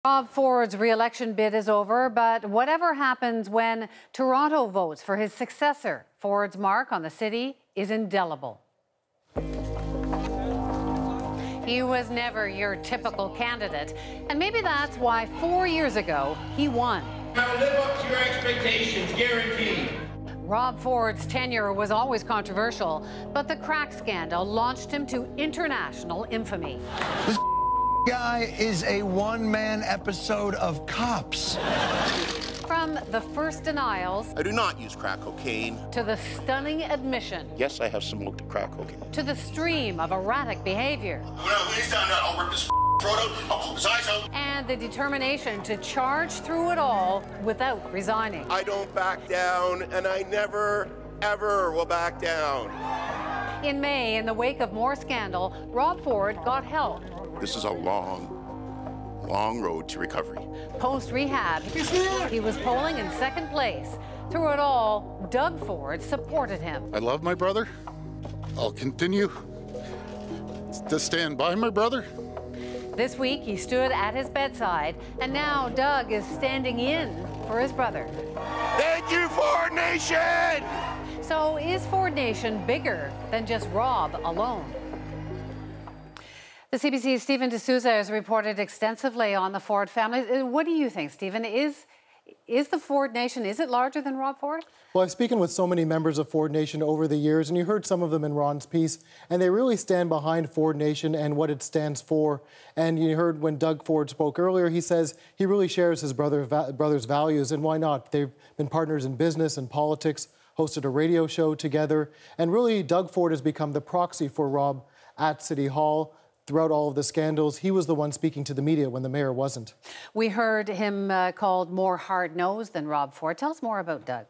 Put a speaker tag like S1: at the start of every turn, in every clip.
S1: Rob Ford's re-election bid is over, but whatever happens when Toronto votes for his successor, Ford's mark on the city is indelible. He was never your typical candidate, and maybe that's why 4 years ago he won.
S2: I'll live up to your expectations, guaranteed.
S1: Rob Ford's tenure was always controversial, but the crack scandal launched him to international infamy.
S3: This guy is a one-man episode of Cops.
S1: From the first denials...
S4: I do not use crack cocaine.
S1: ...to the stunning admission...
S4: Yes, I have smoked crack cocaine.
S1: ...to the stream of erratic behavior...
S2: When he's down, I'll rip his throat out, I'll pull his eyes out.
S1: ...and the determination to charge through it all without resigning.
S4: I don't back down, and I never, ever will back down.
S1: In May, in the wake of more scandal, Rob Ford got help.
S4: This is a long road to recovery.
S1: Post-rehab, he was polling in second place. Through it all, Doug Ford supported him.
S5: I love my brother. I'll continue to stand by my brother.
S1: This week, he stood at his bedside, and now Doug is standing in for his brother.
S4: Thank you, Ford Nation!
S1: So is Ford Nation bigger than just Rob alone? The CBC's Stephen D'Souza has reported extensively on the Ford family. What do you think, Stephen? Is the Ford Nation, is it larger than Rob Ford?
S6: Well, I've spoken with so many members of Ford Nation over the years, and you heard some of them in Ron's piece, and they really stand behind Ford Nation and what it stands for. And you heard when Doug Ford spoke earlier, he says he really shares his brother's values, and why not? They've been partners in business and politics, hosted a radio show together, and really Doug Ford has become the proxy for Rob at City Hall. Throughout all of the scandals, he was the one speaking to the media when the mayor wasn't. We heard him called more hard-nosed than Rob Ford. Tell us more about Doug.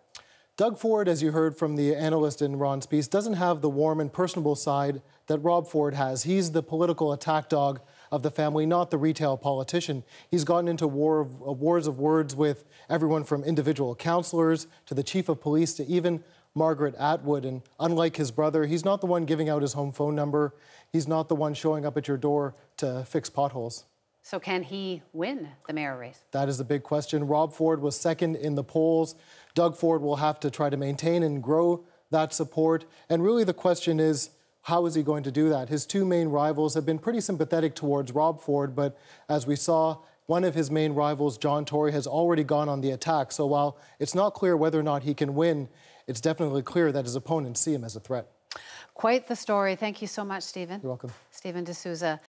S6: Doug Ford, as you heard from the analyst in Ron's piece, doesn't have the warm and personable side that Rob Ford has. He's the political attack dog of the family, not the retail politician. He's gotten into wars of words with everyone from individual councillors to the chief of police to even Margaret Atwood. And unlike his brother, he's not the one giving out his home phone number. He's not the one showing up at your door to fix potholes. So can he win the mayor race? That is the big question. Rob Ford was second in the polls. Doug Ford will have to try to maintain and grow that support. And really the question is, how is he going to do that? His two main rivals have been pretty sympathetic towards Rob Ford, but as we saw, one of his main rivals, John Tory, has already gone on the attack. So while it's not clear whether or not he can win, it's definitely clear that his opponents see him as a threat. Quite the story. Thank you so much, Stephen. You're welcome. Stephen D'Souza.